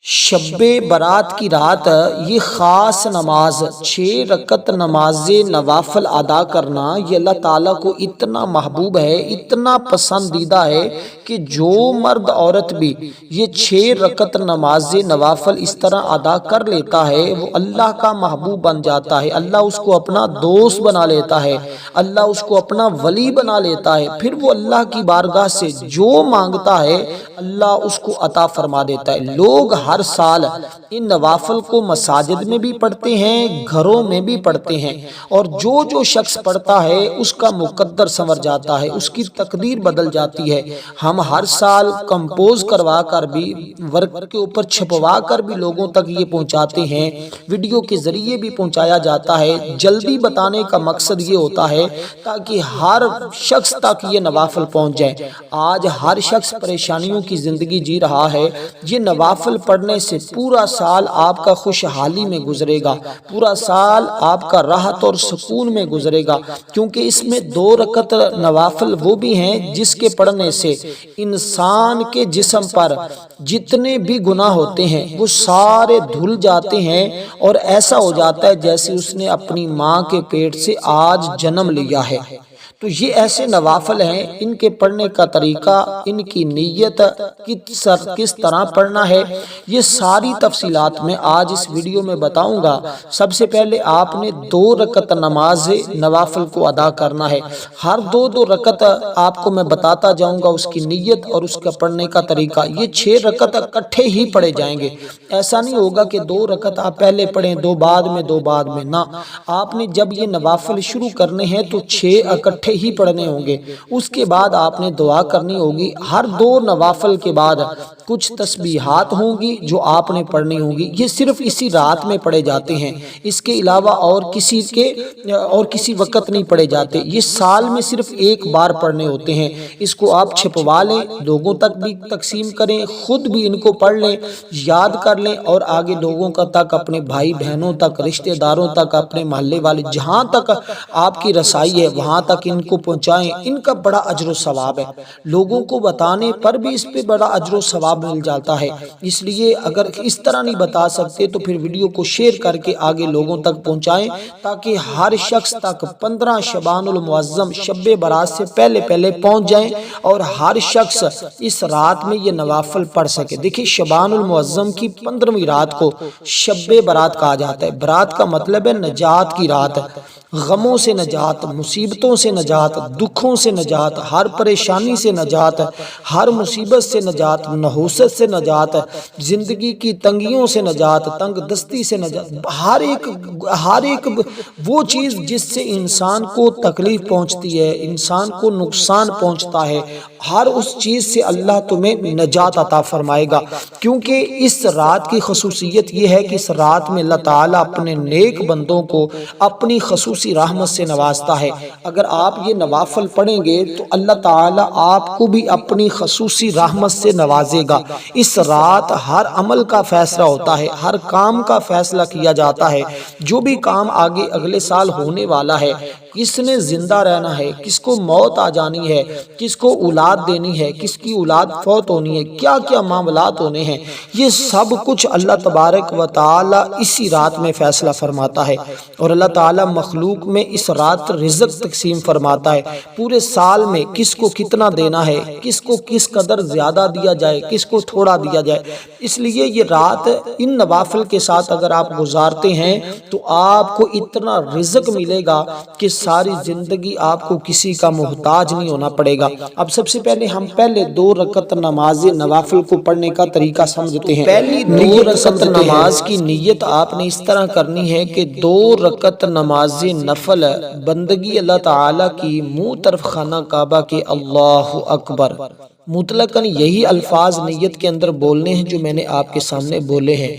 شب برات کی رات یہ خاص نماز 6 رکعت نماز نوافل ادا کرنا یہ اللہ تعالیٰ کو اتنا محبوب ہے، اتنا پسندیدہ ہے کہ جو مرد عورت بھی یہ 6 رکعت نماز نوافل اس طرح ادا کر لیتا ہے وہ اللہ کا محبوب بن جاتا ہے، اللہ اس کو اپنا دوست بنا لیتا ہے، اللہ اس کو اپنا ولی بنا لیتا ہے، پھر وہ اللہ کی بارگاہ سے جو مانگتا ہے اللہ اس کو عطا فرما دیتا ہے۔ لوگ ہر سال ان نوافل کو مساجد میں بھی پڑھتے ہیں، گھروں میں بھی پڑھتے ہیں، اور جو شخص پڑھتا ہے اس کا مقدر سنور جاتا ہے، اس کی تقدیر بدل جاتی ہے۔ ہم ہر سال کمپوز کروا کر بھی ورق کے اوپر چھپوا کر بھی لوگوں تک یہ پہنچاتے ہیں، ویڈیو کے ذریعے بھی پہنچایا جاتا ہے۔ جلدی بتانے کا مقصد یہ ہوتا ہے تاکہ ہر شخص تک یہ نوافل پہنچ جائے۔ آج ہر شخص پریشانیوں کی زندگی جی رہا ہے، یہ نوافل پڑھنے سے پورا سال آپ کا خوشحالی میں گزرے گا، پورا سال آپ کا راحت اور سکون میں گزرے گا، کیونکہ اس میں 2 رکعت نوافل وہ بھی ہیں جس کے پڑھنے سے انسان کے جسم پر جتنے بھی گناہ ہوتے ہیں وہ سارے دھل جاتے ہیں، اور ایسا ہو جاتا ہے جیسے اس نے اپنی ماں کے پیٹ سے آج جنم لیا ہے۔ تو یہ ایسے نوافل ہیں، ان کے پڑھنے کا طریقہ، ان کی نیت کس طرح پڑھنا ہے، یہ ساری تفصیلات میں آج اس ویڈیو میں بتاؤں گا۔ سب سے پہلے آپ نے 2 رکعت نماز نوافل کو ادا کرنا ہے۔ ہر 2 رکعت آپ کو میں بتاتا جاؤں گا اس کی نیت اور اس کا پڑھنے کا طریقہ۔ یہ 6 رکعت اکٹھے ہی پڑھے جائیں گے، ایسا نہیں ہوگا کہ 2 رکعت آپ پہلے پڑھیں 2 بعد میں نہ، آپ نے جب یہ نوافل شروع کرنے ہیں تو 6 اکٹھے ہی پڑھنے ہوں گے۔ اس کے بعد آپ نے دعا کرنی ہوگی۔ ہر 2 نوافل کے بعد کچھ تسبیحات ہوں گی جو آپ نے پڑھنی ہوں گی، یہ صرف اسی رات میں پڑھے جاتے ہیں، اس کے علاوہ اور کسی وقت نہیں پڑھے جاتے، یہ سال میں صرف ایک بار پڑھنے ہوتے ہیں۔ اس کو آپ چھپوا لیں، لوگوں تک بھی تقسیم کریں، خود بھی ان کو پڑھ لیں، یاد کر لیں، اور آگے لوگوں کا تک، اپنے بھائی بہنوں تک، رشتہ داروں تک، اپنے محلے والے، جہاں تک آپ کی رسائی ہے وہاں تک ان کو پہنچائیں۔ ان کا بڑا اجر و ثواب ہے، لوگوں کو بتانے پر بھی اس پہ بڑا اجر و ثواب مل جاتا ہے۔ اس لیے اگر اس طرح نہیں بتا سکتے تو پھر ویڈیو کو شیئر کر کے آگے لوگوں تک پہنچائیں، تاکہ ہر شخص تک 15 شعبان المعظم شب برات سے پہلے پہنچ جائیں، اور ہر شخص اس رات میں یہ نوافل پڑھ سکے۔ دیکھیں، شعبان المعظم کی 15ویں رات کو شب برات کہا جاتا ہے۔ برات کا مطلب ہے نجات کی رات، غموں سے نجات، مصیبتوں سے نجات، دکھوں سے نجات، ہر پریشانی سے نجات، ہر مصیبت سے نجات، نحوست سے نجات، زندگی کی تنگیوں سے نجات، تنگ دستی سے نجات، ہر ایک وہ چیز جس سے انسان کو تکلیف پہنچتی ہے، انسان کو نقصان پہنچتا ہے، ہر اس چیز سے اللہ تمہیں نجات عطا فرمائے گا۔ کیونکہ اس رات کی خصوصیت یہ ہے کہ اس رات میں اللہ تعالیٰ اپنے نیک بندوں کو اپنی خصوصی رحمت سے نوازتا ہے۔ اگر آپ یہ نوافل پڑھیں گے تو اللہ تعالیٰ آپ کو بھی اپنی خصوصی رحمت سے نوازے گا۔ اس رات ہر عمل کا فیصلہ ہوتا ہے، ہر کام کا فیصلہ کیا جاتا ہے، جو بھی کام آگے اگلے سال ہونے والا ہے، کس نے زندہ رہنا ہے، کس کو موت آ جانی ہے، کس کو اولاد دینی ہے، کس کی اولاد فوت ہونی ہے، کیا کیا معاملات ہونے ہیں، یہ سب کچھ اللہ تبارک و تعالی اسی رات میں فیصلہ فرماتا ہے۔ اور اللہ تعالی مخلوق میں اس رات رزق تقسیم فرماتا ہے، پورے سال میں کس کو کتنا دینا ہے، کس کو کس قدر زیادہ دیا جائے، کس کو تھوڑا دیا جائے۔ اس لیے یہ رات ان نوافل کے ساتھ اگر آپ گزارتے ہیں تو آپ کو اتنا رزق ملے گا کہ ساری زندگی آپ کو کسی کا محتاج نہیں ہونا پڑے گا۔ اب سب سے پہلے ہم 2 رکعت نماز نوافل کو پڑھنے کا طریقہ سمجھتے ہیں۔ پہلی 2 رکعت نماز کی نیت آپ نے اس طرح کرنی ہے کہ 2 رکعت نماز نفل بندگی اللہ تعالیٰ کی منہ طرف خانہ کعبہ کے اللہ اکبر، مطلقاً یہی الفاظ نیت کے اندر بولنے ہیں جو میں نے آپ کے سامنے بولے ہیں۔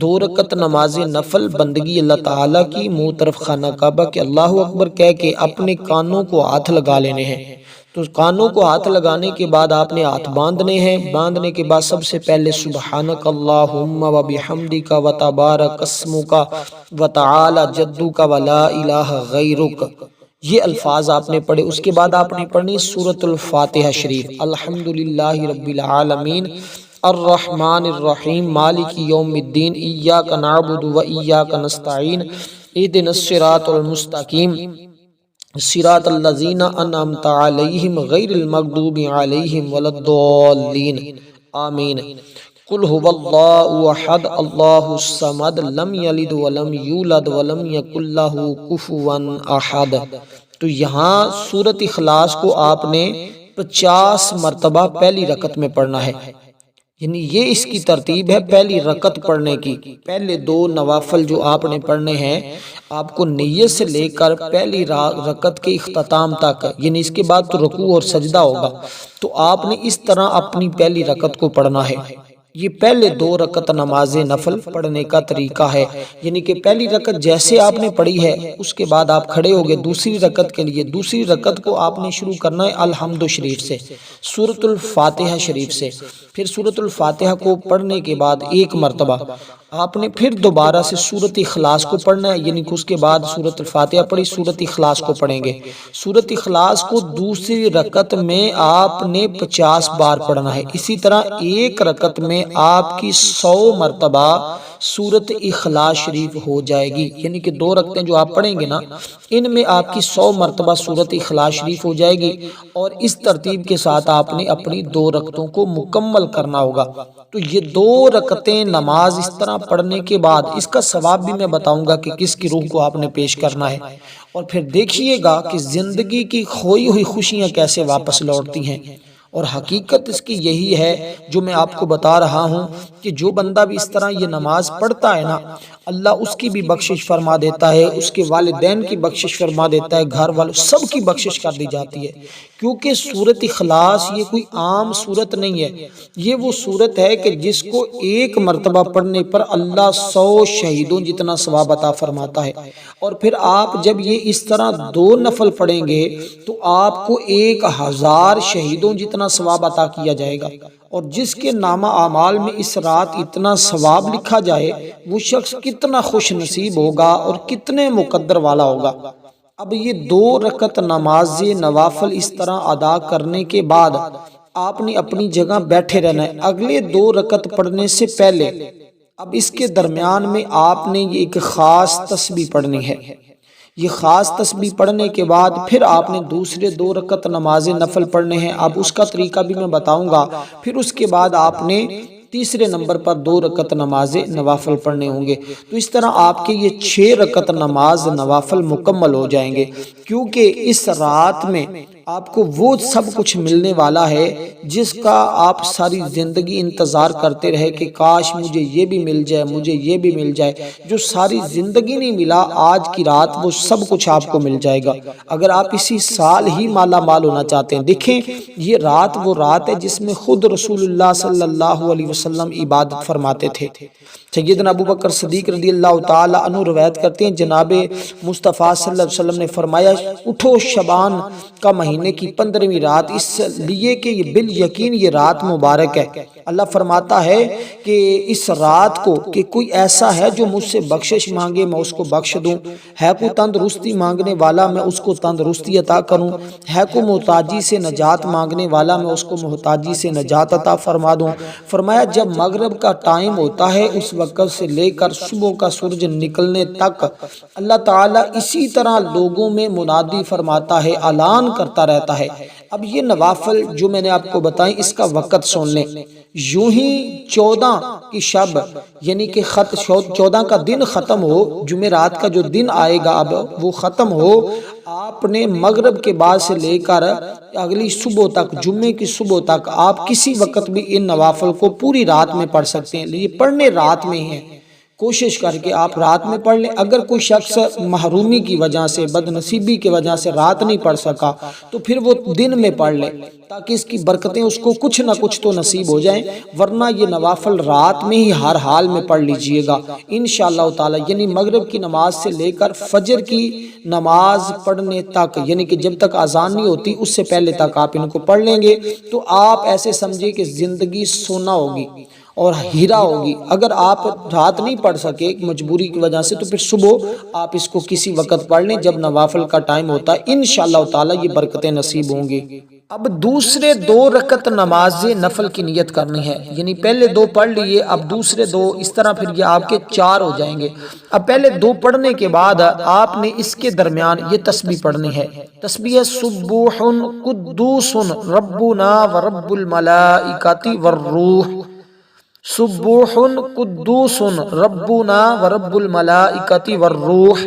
2 رکعت نماز نفل بندگی اللہ تعالیٰ کی منہ طرف خانہ کعبہ کے اللہ اکبر کہہ کے اپنے کانوں کو ہاتھ لگا لینے ہیں۔ تو کانوں کو ہاتھ لگانے کے بعد آپ نے ہاتھ باندھنے ہیں۔ باندھنے کے بعد سب سے پہلے سبحانک اللہم و بحمدک و تبارک اسمک و تعالی جدک و لا الہ غیرک، یہ الفاظ آپ نے پڑھے۔ اس کے بعد آپ نے پڑھنی سورۃ الفاتحہ شریف، الحمدللہ رب العالمین الرحمن الرحیم مالک یوم الدین ایاک نعبد و ایاک نستعین اہدنا الصراط المستقیم صراط الذین انعمت علیہم غیر المغضوب علیہم ولا الضالین آمین۔ قل هو اللہ احد اللہ الصمد لم یلد ولم یولد ولم یکن لہ کفوا احد۔ تو یہاں سورۃ اخلاص کو آپ نے 50 مرتبہ پہلی رکعت میں پڑھنا ہے، یعنی یہ اس کی ترتیب ہے پہلی رکعت پڑھنے کی۔ پہلے 2 نوافل جو آپ نے پڑھنے ہیں، آپ کو نیت سے لے کر پہلی رکعت کے اختتام تک، یعنی اس کے بعد تو رکوع اور سجدہ ہوگا، تو آپ نے اس طرح اپنی پہلی رکعت کو پڑھنا ہے۔ یہ پہلے 2 رکعت نماز نفل پڑھنے کا طریقہ ہے، یعنی کہ پہلی رکعت جیسے آپ نے پڑھی ہے اس کے بعد آپ کھڑے ہوگے دوسری رکعت کے لیے۔ دوسری رکعت کو آپ نے شروع کرنا ہے الحمد شریف سے، سورۃ الفاتحہ شریف سے۔ پھر سورۃ الفاتحہ کو پڑھنے کے بعد 1 مرتبہ آپ نے پھر دوبارہ سے سورۃ اخلاص کو پڑھنا ہے، یعنی کہ اس کے بعد سورۃ الفاتحہ پڑھی سورۃ اخلاص کو پڑھیں گے۔ سورۃ اخلاص کو دوسری رکعت میں آپ نے 50 بار پڑھنا ہے۔ اسی طرح 1 رکعت میں آپ کی 100 مرتبہ سورۃ اخلاص شریف ہو جائے گی، یعنی کہ 2 رکعتیں جو آپ پڑھیں گے نا، ان میں آپ کی 100 مرتبہ سورۃ اخلاص شریف ہو جائے گی، اور اس ترتیب کے ساتھ آپ نے اپنی 2 رکعتوں کو مکمل کرنا ہوگا۔ تو یہ 2 رکعتیں نماز اس طرح پڑھنے کے بعد اس کا ثواب بھی میں بتاؤں گا کہ کس کی روح کو آپ نے پیش کرنا ہے، اور پھر دیکھیے گا کہ زندگی کی کھوئی ہوئی خوشیاں کیسے واپس لوٹتی ہیں۔ اور حقیقت اس کی یہی ہے جو میں آپ کو بتا رہا ہوں کہ جو بندہ بھی اس طرح یہ نماز پڑھتا ہے نا، اللہ اس کی بھی بخشش فرما دیتا ہے، اس کے والدین کی بخشش فرما دیتا ہے، گھر والوں سب کی بخشش کر دی جاتی ہے، کیونکہ سورۃ اخلاص یہ کوئی عام سورت نہیں ہے، یہ وہ سورت ہے کہ جس کو 1 مرتبہ پڑھنے پر اللہ 100 شہیدوں جتنا ثواب عطا فرماتا ہے۔ اور پھر آپ جب یہ اس طرح 2 نفل پڑھیں گے تو آپ کو 1000 شہیدوں جتنا ثواب عطا کیا جائے گا، اور جس کے نامہ اعمال میں اس رات اتنا ثواب لکھا جائے وہ شخص کتنا خوش نصیب ہوگا اور کتنے مقدر والا ہوگا۔ اب یہ 2 رکعت نماز نوافل اس طرح ادا کرنے کے بعد آپ نے اپنی جگہ بیٹھے رہنا ہے اگلے 2 رکعت پڑھنے سے پہلے۔ اب اس کے درمیان میں آپ نے یہ ایک خاص تسبیح پڑھنی ہے۔ یہ خاص تسبیح پڑھنے کے بعد پھر آپ نے دوسرے 2 رکعت نماز نفل پڑھنے ہیں، اب اس کا طریقہ بھی میں بتاؤں گا۔ پھر اس کے بعد آپ نے تیسرے نمبر پر 2 رکعت نماز نوافل پڑھنے ہوں گے۔ تو اس طرح آپ کے یہ 6 رکعت نماز نوافل مکمل ہو جائیں گے، کیونکہ اس رات میں آپ کو وہ سب کچھ ملنے والا ہے جس کا آپ ساری زندگی انتظار کرتے رہے کہ کاش مجھے یہ بھی مل جائے، مجھے یہ بھی مل جائے۔ جو ساری زندگی نہیں ملا، آج کی رات وہ سب کچھ آپ کو مل جائے گا۔ اگر آپ اسی سال ہی مالا مال ہونا چاہتے ہیں، دیکھیں یہ رات وہ رات ہے جس میں خود رسول اللہ صلی اللہ علیہ وسلم عبادت فرماتے تھے۔ سیدنا ابو بکر صدیق رضی اللہ تعالی عنہ روایت کرتے ہیں، جناب مصطفیٰ صلی اللہ علیہ وسلم نے فرمایا، اٹھو شعبان کا مہینے کی 15ویں رات، اس لیے کہ یہ بالیقین یہ رات مبارک ہے۔ اللہ فرماتا ہے کہ اس رات کو کہ کوئی ایسا ہے جو مجھ سے بخشش مانگے میں اس کو بخش دوں، ہے کوئی تندرستی مانگنے والا میں اس کو تندرستی عطا کروں، ہے کوئی محتاجی سے نجات مانگنے والا میں اس کو محتاجی سے نجات عطا فرما دوں۔ فرمایا جب مغرب کا ٹائم ہوتا ہے اس وقت سے لے کر صبح کا سورج نکلنے تک اللہ تعالیٰ اسی طرح لوگوں میں منادی فرماتا ہے، اعلان کرتا رہتا ہے۔ اب یہ نوافل جو میں نے آپ کو بتائیں اس کا وقت سن لیں۔ یوں ہی 14 کی شب یعنی کہ 14 کا دن ختم ہو، جمعرات کا جو دن آئے گا اب وہ ختم ہو، آپ نے مغرب کے بعد سے لے کر اگلی صبح تک، جمعے کی صبح تک آپ کسی وقت بھی ان نوافل کو پوری رات میں پڑھ سکتے ہیں۔ یہ پڑھنے رات میں ہیں، کوشش کر کے آپ رات میں پڑھ لیں۔ اگر کوئی شخص محرومی کی وجہ سے، بد نصیبی کی وجہ سے رات نہیں پڑھ سکا تو پھر وہ دن میں پڑھ لے، تاکہ اس کی برکتیں اس کو کچھ نہ کچھ تو نصیب ہو جائیں، ورنہ یہ نوافل رات میں ہی ہر حال میں پڑھ لیجئے گا انشاءاللہ تعالی، یعنی مغرب کی نماز سے لے کر فجر کی نماز پڑھنے تک، یعنی کہ جب تک اذان نہیں ہوتی اس سے پہلے تک آپ ان کو پڑھ لیں گے تو آپ ایسے سمجھے کہ زندگی سونا ہوگی اور ہیرا ہوگی۔ اگر آپ رات نہیں پڑھ سکے مجبوری کی وجہ سے تو پھر صبح آپ اس کو کسی وقت پڑھ لیں جب نوافل کا ٹائم ہوتا ہے، انشاءاللہ تعالی یہ برکتیں نصیب ہوں گی۔ اب دوسرے 2 رکعت نماز نفل کی نیت کرنی ہے، یعنی پہلے 2 پڑھ لیے، اب دوسرے 2 اس طرح پھر یہ آپ کے 4 ہو جائیں گے۔ اب پہلے 2 پڑھنے کے بعد آپ نے اس کے درمیان یہ تسبیح پڑھنی ہے، تسبیح ہے سبوح قدوس ربنا ورب الملائکۃ والروح، سبوح قدوس ربنا ورب الملائکۃ والروح،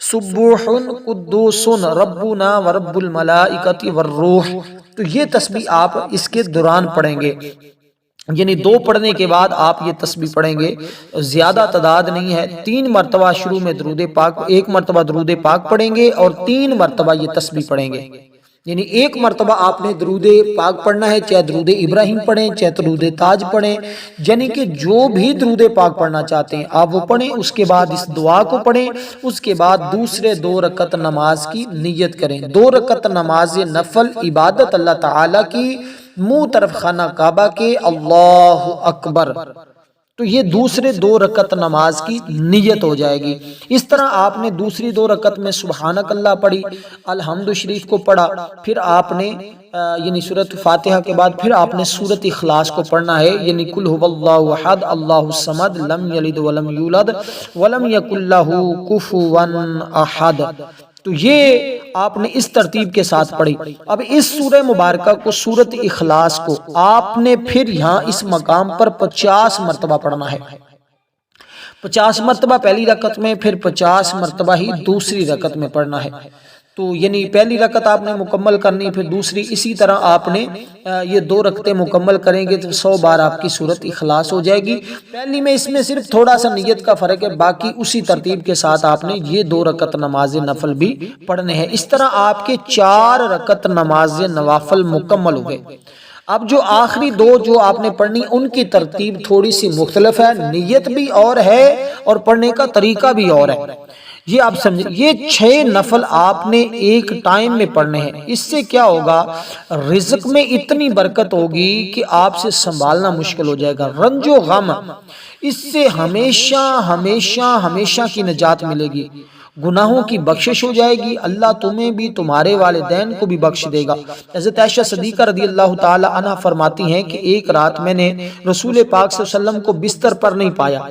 سبوح قدوس ربنا ورب الملائکۃ والروح۔ تو یہ تسبیح آپ اس کے دوران پڑھیں گے، یعنی 2 پڑھنے کے بعد آپ یہ تسبیح پڑھیں گے۔ زیادہ تعداد نہیں ہے، 3 مرتبہ شروع میں درود پاک، 1 مرتبہ درود پاک پڑھیں گے اور 3 مرتبہ یہ تسبیح پڑھیں گے۔ یعنی 1 مرتبہ آپ نے درود پاک پڑھنا ہے، چاہے درود ابراہیم پڑھیں، چاہے درود تاج پڑھیں، یعنی کہ جو بھی درود پاک پڑھنا چاہتے ہیں آپ وہ پڑھیں، اس کے بعد اس دعا کو پڑھیں، اس کے بعد دوسرے 2 رکعت نماز کی نیت کریں۔ 2 رکعت نماز نفل عبادت اللہ تعالیٰ کی، منہ طرف خانہ کعبہ کے، اللہ اکبر، تو یہ دوسرے 2 رکعت نماز کی نیت ہو جائے گی۔ اس طرح آپ نے دوسری 2 رکعت میں سبحانک اللہ پڑھی، الحمد شریف کو پڑھا، پھر آپ نے یعنی سورۃ فاتحہ کے بعد پھر آپ نے سورۃ اخلاص کو پڑھنا ہے، یعنی قل ھو اللہ احد اللہ الصمد لم یلد ولم یولد ولم یکن لہ کفوا احد۔ تو یہ آپ نے اس ترتیب کے ساتھ پڑھی۔ اب اس سورہ مبارکہ کو، سورۃ اخلاص کو آپ نے پھر یہاں اس مقام پر 50 مرتبہ پڑھنا ہے، 50 مرتبہ پہلی رکعت میں، پھر 50 مرتبہ ہی دوسری رکعت میں پڑھنا ہے۔ تو یعنی پہلی رکعت آپ نے مکمل کرنی، پھر دوسری، اسی طرح آپ نے یہ 2 رکعتیں مکمل کریں گے تو 100 بار آپ کی سورۃ اخلاص ہو جائے گی۔ پہلی میں اس میں صرف تھوڑا سا نیت کا فرق ہے، باقی اسی ترتیب کے ساتھ آپ نے یہ 2 رکعت نماز نفل بھی پڑھنے ہیں۔ اس طرح آپ کے 4 رکعت نماز نوافل مکمل ہو گئے۔ اب جو آخری 2 جو آپ نے پڑھنی ان کی ترتیب تھوڑی سی مختلف ہے، نیت بھی اور ہے اور پڑھنے کا طریقہ بھی اور ہے، یہ آپ سمجھیں۔ یہ 6 نفل آپ نے ایک ٹائم میں پڑھنے ہیں، اس سے کیا ہوگا، رزق میں اتنی برکت ہوگی کہ آپ سے سنبھالنا مشکل ہو جائے گا، رنج و غم اس سے ہمیشہ ہمیشہ ہمیشہ کی نجات ملے گی، گناہوں کی بخشش ہو جائے گی، اللہ تمہیں بھی تمہارے والدین کو بھی بخش دے گا۔ حضرت عائشہ صدیقہ رضی اللہ تعالی عنہ فرماتی ہیں کہ ایک رات میں نے رسول پاک صلی اللہ علیہ وسلم کو بستر پر نہیں پایا،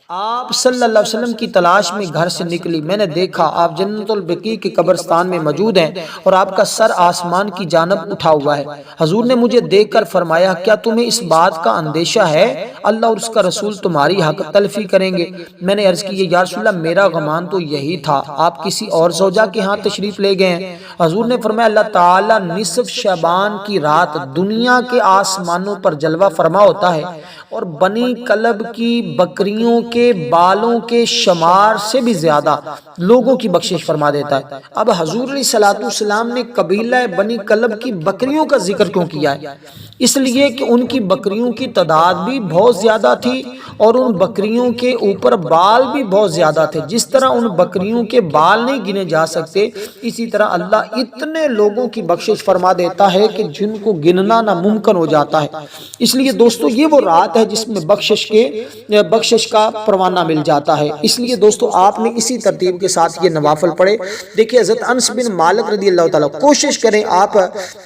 آپ صلی اللہ علیہ وسلم کی تلاش میں گھر سے نکلی، میں نے دیکھا آپ جنت البقیع کے قبرستان میں موجود ہیں اور آپ کا سر آسمان کی جانب اٹھا ہوا ہے۔ حضور نے مجھے دیکھ کر فرمایا کیا تمہیں اس بات کا اندیشہ ہے اللہ اور اس کا رسول تمہاری حق تلفی کریں گے؟ میں نے عرض کی یا رسول اللہ میرا گمان تو یہی تھا، آپ کسی اور زوجہ کے ہاں تشریف لے گئے ہیں؟ حضور نے فرمایا اللہ تعالیٰ نصف شعبان کی رات دنیا کے آسمانوں پر جلوہ فرما ہوتا ہے اور بنی کلب کی بکریوں کے بالوں کے شمار سے بھی زیادہ لوگوں کی بخشش فرما دیتا ہے۔ اب حضور علیہ الصلوۃ والسلام نے قبیلہ بنی کلب کی بکریوں کا ذکر کیوں کیا ہے؟ اس لیے کہ ان کی بکریوں کی تعداد بھی بہت زیادہ تھی اور ان بکریوں کے اوپر بال بھی بہت زیادہ تھے۔ جس طرح ان بکریوں کے بال نہیں گنے جا سکتے، اسی طرح اللہ اتنے لوگوں کی بخشش فرما دیتا ہے کہ جن کو گننا ناممکن ہو جاتا ہے۔ اس لیے دوستو یہ وہ رات ہے جس میں بخشش کا پروانہ مل جاتا ہے۔ اس لیے دوستو آپ نے اسی ترتیب کے ساتھ یہ نوافل پڑھے۔ دیکھیں حضرت انس بن مالک رضی اللہ تعالیٰ، کوشش کریں آپ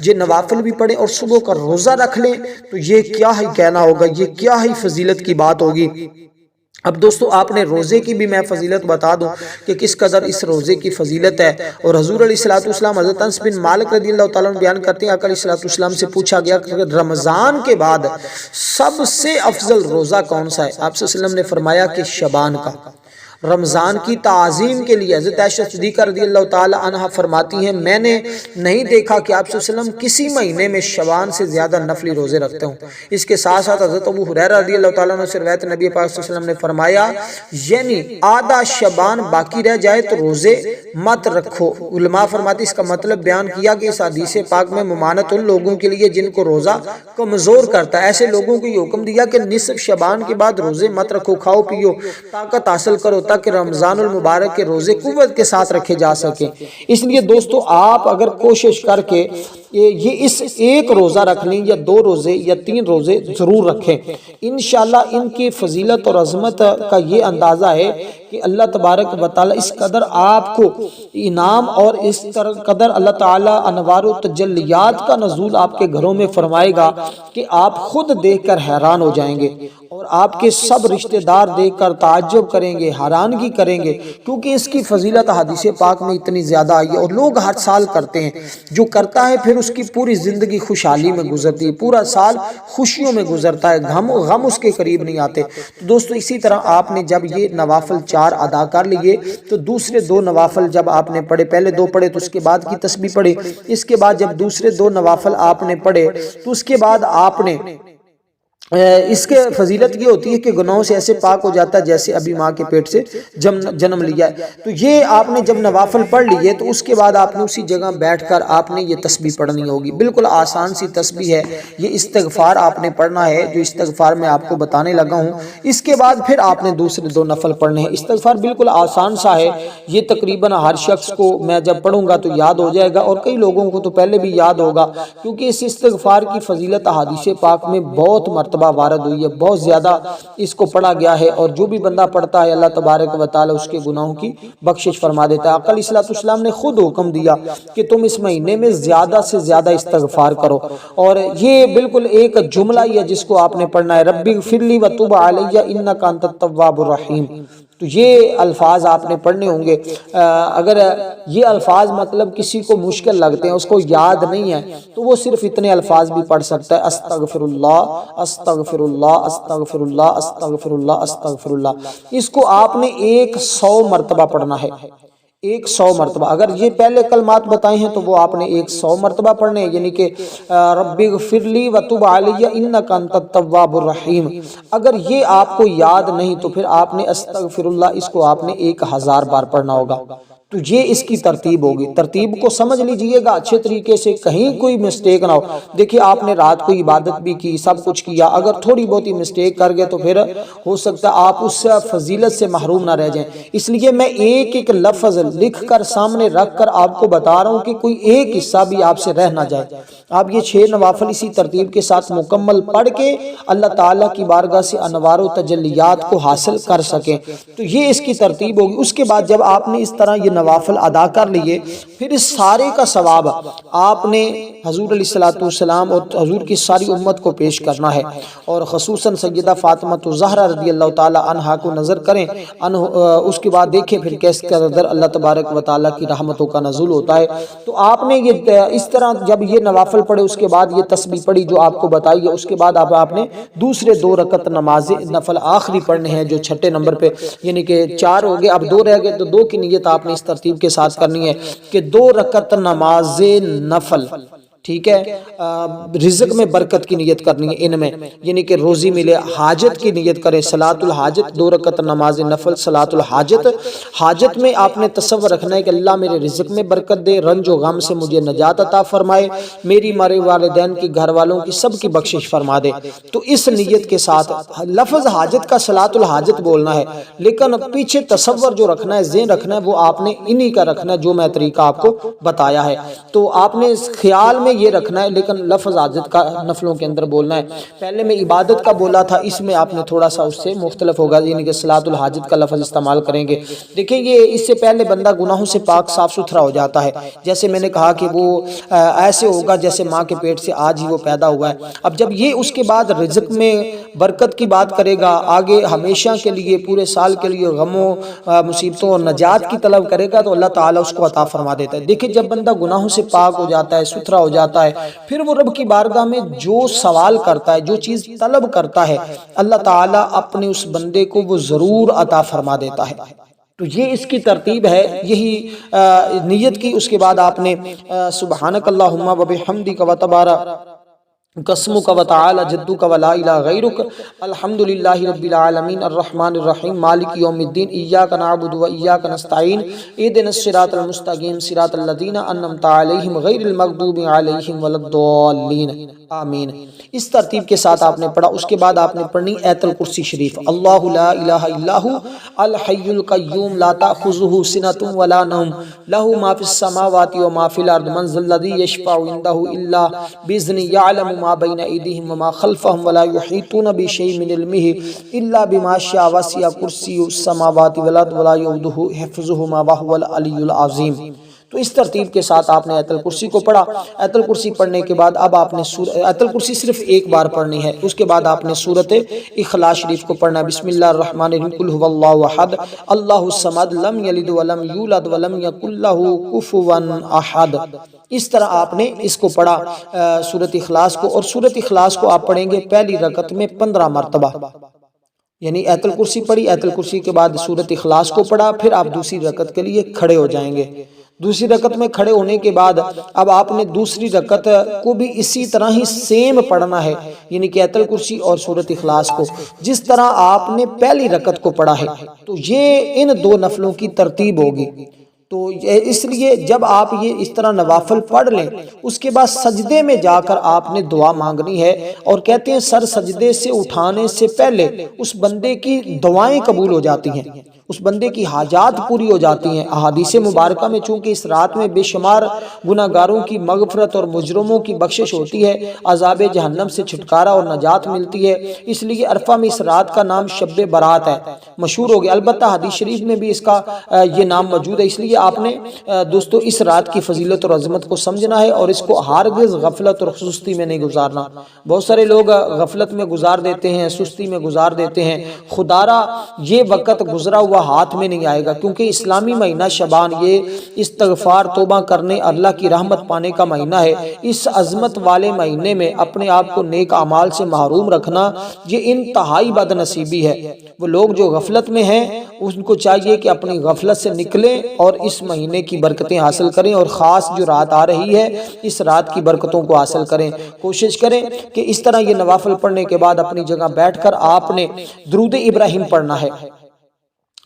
یہ نوافل بھی پڑھیں اور صبح کا روزہ رکھ لیں، تو یہ کیا ہی کہنا ہوگا، یہ کیا ہی فضیلت کی بات ہوگی۔ اب دوستو آپ نے روزے کی بھی میں فضیلت بتا دوں کہ کس قدر اس روزے کی فضیلت ہے، اور حضور علیہ الصلوۃ والسلام حضرت انس بن مالک رضی اللہ تعالیٰ عنہ بیان کرتے ہیں آقا علیہ الصلوۃ والسلام سے پوچھا گیا کہ رمضان کے بعد سب سے افضل روزہ کون سا ہے؟ آپ صلی اللہ علیہ وسلم نے فرمایا کہ شعبان کا۔ رمضان کی تعظیم کے لیے حضرت عائشہ صدیقہ رضی اللہ تعالی عنہ فرماتی ہیں میں نے نہیں دیکھا کہ آپ صلی اللہ علیہ وسلم کسی مہینے میں شعبان سے زیادہ نفلی روزے رکھتے ہوں۔ اس کے ساتھ ساتھ حضرت ابو ہریرہ رضی اللہ تعالیٰ عنہ سے روایت نبی پاک صلی اللہ علیہ وسلم نے فرمایا یعنی آدھا شعبان باقی رہ جائے تو روزے مت رکھو۔ علماء فرماتے اس کا مطلب بیان کیا کہ اس حدیث پاک میں ممانت ان لوگوں کے لیے جن کو روزہ کمزور کرتا ہے، ایسے لوگوں کو یہ حکم دیا کہ نصف شعبان کے بعد روزے مت رکھو، کھاؤ پیو، طاقت حاصل کرو تاکہ رمضان المبارک کے روزے قوت کے ساتھ رکھے جا سکیں۔ اس لیے دوستو آپ اگر کوشش کر کے یہ اس ایک روزہ رکھنے یا 2 روزے یا 3 روزے ضرور رکھیں، انشاءاللہ ان کی فضیلت اور عظمت کا یہ اندازہ ہے کہ اللہ تبارک و تعالی اس قدر آپ کو انعام اور اس قدر اللہ تعالی انوار و تجلیات کا نزول آپ کے گھروں میں فرمائے گا کہ آپ خود دیکھ کر حیران ہو جائیں گے، اور آپ کے سب رشتہ دار دیکھ کر تعجب کریں گے، حیرانگی کریں گے، کیونکہ اس کی فضیلت حدیث پاک میں اتنی زیادہ آئی ہے، اور لوگ ہر سال کرتے ہیں۔ جو کرتا ہے پھر اس کی پوری زندگی خوشحالی میں گزرتی ہے، پورا سال خوشیوں میں گزرتا ہے، غم اس کے قریب نہیں آتے۔ تو دوستو اسی طرح آپ نے جب یہ نوافل 4 ادا کر لیے تو دوسرے 2 نوافل جب آپ نے پڑھے، پہلے 2 پڑھے تو اس کے بعد کی تسبیح پڑھے، اس کے بعد جب دوسرے 2 نوافل آپ نے پڑھے تو اس کے بعد آپ نے اس کے فضیلت یہ ہوتی ہے کہ گناہوں سے ایسے پاک ہو جاتا ہے جیسے ابھی ماں کے پیٹ سے جنم لیا ہے۔ تو یہ آپ نے جب نوافل پڑھ لیے تو اس کے بعد آپ نے اسی جگہ بیٹھ کر آپ نے یہ تسبیح پڑھنی ہوگی، بالکل آسان سی تسبیح ہے، یہ استغفار آپ نے پڑھنا ہے جو استغفار میں آپ کو بتانے لگا ہوں۔ اس کے بعد پھر آپ نے دوسرے 2 نفل پڑھنے ہیں۔ استغفار بالکل آسان سا ہے، یہ تقریباً ہر شخص کو میں جب پڑھوں گا تو یاد ہو جائے گا، اور کئی لوگوں کو تو پہلے بھی یاد ہوگا، کیونکہ اس استغفار کی فضیلت احادیث پاک میں بہت مرتبہ وارد ہوئی ہے، بہت زیادہ اس کو پڑھا گیا ہے، اور جو بھی بندہ پڑھتا ہے اللہ تبارک و تعالی اس کے گناہوں کی بخشش فرما دیتا ہے۔ آقا علیہ الصلوۃ والسلام نے خود حکم دیا کہ تم اس مہینے میں زیادہ سے زیادہ استغفار کرو، اور یہ بالکل ایک جملہ ہی ہے جس کو آپ نے پڑھنا ہے، ربی اغفر لی وتوب علی انک انت التواب الرحیم۔ تو یہ الفاظ آپ نے پڑھنے ہوں گے۔ اگر یہ الفاظ مطلب کسی کو مشکل لگتے ہیں، اس کو یاد نہیں ہے، تو وہ صرف اتنے الفاظ بھی پڑھ سکتا ہے، استغفر اللہ استغفر اللہ استغفر اللہ استغفر اللہ استغفر اللہ۔ اس کو آپ نے 100 مرتبہ پڑھنا ہے، 100 مرتبہ۔ اگر یہ پہلے کلمات بتائے ہیں تو وہ آپ نے 100 مرتبہ پڑھنے ہیں، یعنی کہ رب اغفر لی وتوب علی انک انت التواب الرحیم۔ اگر یہ آپ کو یاد نہیں تو پھر آپ نے استغفر اللہ اس کو آپ نے 1000 بار پڑھنا ہوگا۔ تو یہ اس کی ترتیب ہوگی، ترتیب کو سمجھ لیجئے گا اچھے طریقے سے، کہیں کوئی مسٹیک نہ ہو۔ دیکھیں آپ نے رات کو عبادت بھی کی، سب کچھ کیا، اگر تھوڑی بہت ہی مسٹیک کر گئے تو پھر ہو سکتا ہے آپ اس فضیلت سے محروم نہ رہ جائیں۔ اس لیے میں ایک ایک لفظ لکھ کر سامنے رکھ کر آپ کو بتا رہا ہوں کہ کوئی ایک حصہ بھی آپ سے رہ نہ جائے۔ آپ یہ 6 نوافل اسی ترتیب کے ساتھ مکمل پڑھ کے اللہ تعالیٰ کی بارگاہ سے انوار و تجلیات کو حاصل کر سکیں، تو یہ اس کی ترتیب ہوگی۔ اس کے بعد جب آپ نے اس طرح یہ نوافل ادا کر لیے، پھر اس سارے کا ثواب آپ نے حضور علیہ الصلوۃ والسلام اور حضور کی ساری امت کو پیش کرنا ہے، اور خصوصاً سیدہ فاطمہ الزہرا رضی اللہ تعالی عنہا کو نظر کریں، اس کے بعد دیکھیں پھر کیس قدر اللہ تبارک و تعالیٰ کی رحمتوں کا نزول ہوتا ہے۔ تو آپ نے یہ اس طرح جب یہ نوافل پڑھے، اس کے بعد یہ تسبیح پڑھی جو آپ کو بتائی ہے، اس کے بعد آپ نے دوسرے 2 رکعت نماز نفل آخری پڑھنے ہیں جو 6 نمبر پہ، یعنی کہ 4 ہو گئے، اب 2 رہ گئے، تو 2 کی نیت آپ نے اس ترتیب کے ساتھ کرنی ہے کہ 2 رکعت نماز نفل، ٹھیک ہے، رزق میں برکت کی نیت کرنی ہے ان میں، یعنی کہ روزی ملے، حاجت کی نیت کریں، صلاۃ الحاجت، 2 رکعت نماز نفل صلاۃ الحاجت۔ حاجت میں آپ نے تصور رکھنا ہے کہ اللہ میرے رزق میں برکت دے، رنج و غم سے مجھے نجات عطا فرمائے، میری مارے والدین کی، گھر والوں کی، سب کی بخشش فرما دے۔ تو اس نیت کے ساتھ لفظ حاجت کا صلاۃ الحاجت بولنا ہے، لیکن پیچھے تصور جو رکھنا ہے، ذہن رکھنا ہے، وہ آپ نے انہی کا رکھنا ہے جو میں طریقہ آپ کو بتایا ہے۔ تو آپ نے اس خیال میں یہ رکھنا ہے، لیکن لفظ حاجت کا نفلوں کے اندر بولنا ہے۔ پہلے میں عبادت کا بولا تھا، اس میں آپ نے تھوڑا سا اس سے مختلف ہوگا، یعنی کہ صلاۃ الحاجت کا لفظ استعمال کریں گے۔ دیکھیں یہ اس سے پہلے بندہ گناہوں سے پاک صاف ستھرا ہو جاتا ہے، جیسے میں نے کہا کہ وہ ایسے ہوگا جیسے ماں کے پیٹ سے آج ہی وہ پیدا ہوا ہے۔ اب جب یہ اس کے بعد رزق میں برکت کی بات کرے گا، آگے ہمیشہ کے لیے، پورے سال کے لیے غموں مصیبتوں اور نجات کی طلب کرے گا تو اللہ تعالیٰ اس کو عطا فرما دیتا ہے۔ دیکھیں جب بندہ گناہوں سے پاک ہو جاتا ہے، ستھرا ہو جاتا ہے، پھر وہ رب کی بارگاہ میں جو سوال کرتا ہے، جو چیز طلب کرتا ہے، اللہ تعالیٰ اپنے اس بندے کو وہ ضرور عطا فرما دیتا ہے۔ تو یہ اس کی ترتیب ہے، یہی نیت کی۔ اس کے بعد آپ نے سبحانک اللہم و بحمدک و تبارک قسمک و تعالی جدک و لا الہ غیرک الحمدللہ رب العالمین الرحمن الرحیم مالک یوم الدین ایاک نعبد و ایاک نستعین اہدنا الصراط المستقیم صراط الذین انعمت علیہم غیر المغضوب علیہم ولا الضالین آمین۔ اس ترتیب کے ساتھ آپ نے پڑھا۔ اس کے بعد آپ نے پڑھنی آیت الکرسی شریف، اللہ لا الہ الا ہو الحی القیوم لا تأخذہ سنۃ ولا نوم لہ ما فی السماوات و ما فی الارض من ذا الذی یشفع عنده الا باذنہ یعلم ما بین ایدیہم وما خلفہم ولا یحیطون بشیء من علمہ الا بما شاء وسع کرسیہ السماوات والارض ولا یؤودہ حفظہما وہو العلی العظیم۔ تو اس ترتیب کے ساتھ آپ نے آیت الکرسی کو پڑھا۔ آیت الکرسی پڑھنے کے بعد اب آپ نے آیت الکرسی صرف ایک بار پڑھنی ہے۔ اس کے بعد آپ نے سورۃ اخلاص شریف کو پڑھنا ہے، بسم اللہ الرحمن الرحیم قل هو اللہ احد اللہ الصمد لم یلد ولم یولد ولم یکن لہ کفوا احد۔ اس طرح آپ نے اس کو پڑھا سورۃ اخلاص کو، اور سورۃ اخلاص کو آپ پڑھیں گے پہلی رکعت میں 15 مرتبہ، یعنی آیت الکرسی پڑھی، آیت الکرسی کے بعد سورۃ اخلاص کو پڑھا، پھر آپ دوسری رکعت کے لیے کھڑے ہو جائیں گے۔ دوسری رکعت میں کھڑے ہونے کے بعد اب آپ نے دوسری رکعت کو بھی اسی طرح ہی سیم پڑھنا ہے، یعنی کہ آیت الکرسی اور سورۃ اخلاص کو جس طرح آپ نے پہلی رکعت کو پڑھا ہے۔ تو یہ ان دو نفلوں کی ترتیب ہوگی۔ تو اس لیے جب آپ یہ اس طرح نوافل پڑھ لیں، اس کے بعد سجدے میں جا کر آپ نے دعا مانگنی ہے، اور کہتے ہیں سر سجدے سے اٹھانے سے پہلے اس بندے کی دعائیں قبول ہو جاتی ہیں، اس بندے کی حاجات پوری ہو جاتی ہیں۔ احادیث مبارکہ میں چونکہ اس رات میں بے شمار گناہگاروں کی مغفرت اور مجرموں کی بخشش ہوتی ہے، عذاب جہنم سے چھٹکارا اور نجات ملتی ہے، اس لیے عرفہ میں اس رات کا نام شب برات ہے، مشہور ہو گیا۔ البتہ حدیث شریف میں بھی اس کا یہ نام موجود ہے، اس لیے آپ نے دوستو اس رات کی فضیلت اور عظمت کو سمجھنا ہے، اور اس کو ہرگز غفلت اور سستی میں نہیں گزارنا۔ بہت سارے لوگ غفلت میں گزار دیتے ہیں، سستی میں گزار دیتے ہیں، خدارا یہ وقت گزرا ہوا ہاتھ میں نہیں آئے گا، کیونکہ اسلامی مہینہ شعبان یہ استغفار توبہ کرنے اللہ کی رحمت پانے کا مہینہ ہے۔ اس عظمت والے مہینے میں اپنے آپ کو نیک اعمال سے محروم رکھنا یہ انتہائی بد نصیبی ہے۔ وہ لوگ جو غفلت میں ہیں ان کو چاہیے کہ اپنی غفلت سے نکلیں اور اس مہینے کی برکتیں حاصل کریں، اور خاص جو رات آ رہی ہے اس رات کی برکتوں کو حاصل کریں۔ کوشش کریں کہ اس طرح یہ نوافل پڑھنے کے بعد اپنی جگہ بیٹھ کر آپ نے درود ابراہیم پڑھنا ہے،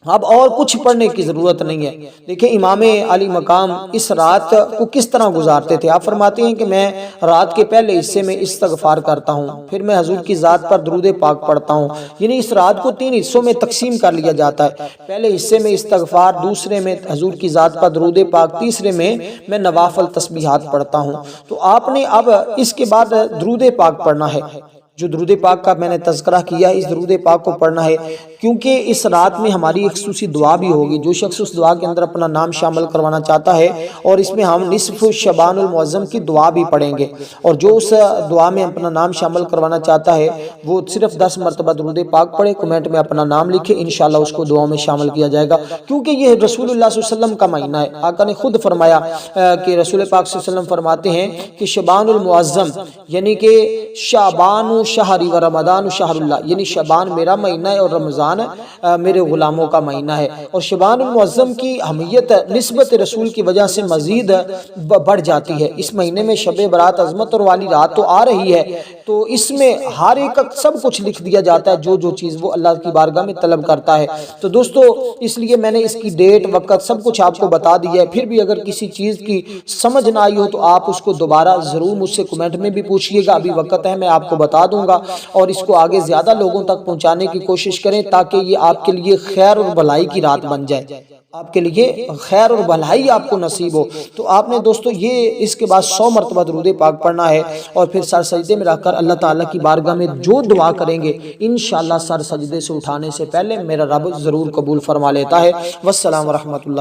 اب اور کچھ پڑھنے کی ضرورت نہیں ہے۔ دیکھیں امام علی مقام اس رات کو کس طرح گزارتے تھے، آپ فرماتے ہیں کہ میں رات کے پہلے حصے میں استغفار کرتا ہوں، پھر میں حضور کی ذات پر درود پاک پڑھتا ہوں، یعنی اس رات کو 3 حصوں میں تقسیم کر لیا جاتا ہے۔ پہلے حصے میں استغفار، دوسرے میں حضور کی ذات پر درود پاک، تیسرے میں نوافل تسبیحات پڑھتا ہوں۔ تو آپ نے اب اس کے بعد درود پاک پڑھنا ہے۔ جو درود پاک کا میں نے تذکرہ کیا ہے، اس درود پاک کو پڑھنا ہے، کیونکہ اس رات میں ہماری ایک خصوصی دعا بھی ہوگی۔ جو شخص اس دعا کے اندر اپنا نام شامل کروانا چاہتا ہے، اور اس میں ہم نصف شعبان المعظم کی دعا بھی پڑھیں گے، اور جو اس دعا میں اپنا نام شامل کروانا چاہتا ہے وہ صرف 10 مرتبہ درود پاک پڑھے، کمنٹ میں اپنا نام لکھے، انشاءاللہ اس کو دعاؤں میں شامل کیا جائے گا، کیونکہ یہ رسول اللہ صلی اللہ علیہ وسلم کا مہینہ ہے۔ آقا نے خود فرمایا کہ رسول پاک صلی اللہ علیہ وسلم فرماتے ہیں کہ شعبان المعظم یعنی کہ شعبان شہری و رمضان شہر اللہ، یعنی شعبان میرا مہینہ ہے اور رمضان میرے غلاموں کا مہینہ ہے، اور شعبان المعظم کی اہمیت نسبت رسول کی وجہ سے مزید بڑھ جاتی ہے۔ اس مہینے میں شب برات عظمت اور والی رات تو آ رہی ہے، تو اس میں ہر ایک سب کچھ لکھ دیا جاتا ہے، جو چیز وہ اللہ کی بارگاہ میں طلب کرتا ہے۔ تو دوستو اس لیے میں نے اس کی ڈیٹ وقت سب کچھ آپ کو بتا دیا ہے۔ پھر بھی اگر کسی چیز کی سمجھ نہ آئی ہو تو آپ اس کو دوبارہ ضرور مجھ سے کمنٹ میں بھی پوچھیے گا، ابھی وقت ہے میں آپ کو بتا دوں گا، اور اس کو آگے زیادہ لوگوں تک پہنچانے کی کوشش کریں تاکہ یہ آپ کے لیے خیر اور بھلائی کی رات بن جائے، آپ کے لیے خیر اور بھلائی آپ کو نصیب ہو۔ تو آپ نے دوستو یہ اس کے بعد 100 مرتبہ درود پاک پڑھنا ہے، اور پھر سر سجدے میں رکھ کر اللہ تعالیٰ کی بارگاہ میں جو دعا کریں گے انشاءاللہ سر سجدے سے اٹھانے سے پہلے میرا رب ضرور قبول فرما لیتا ہے۔ والسلام ورحمۃ اللہ۔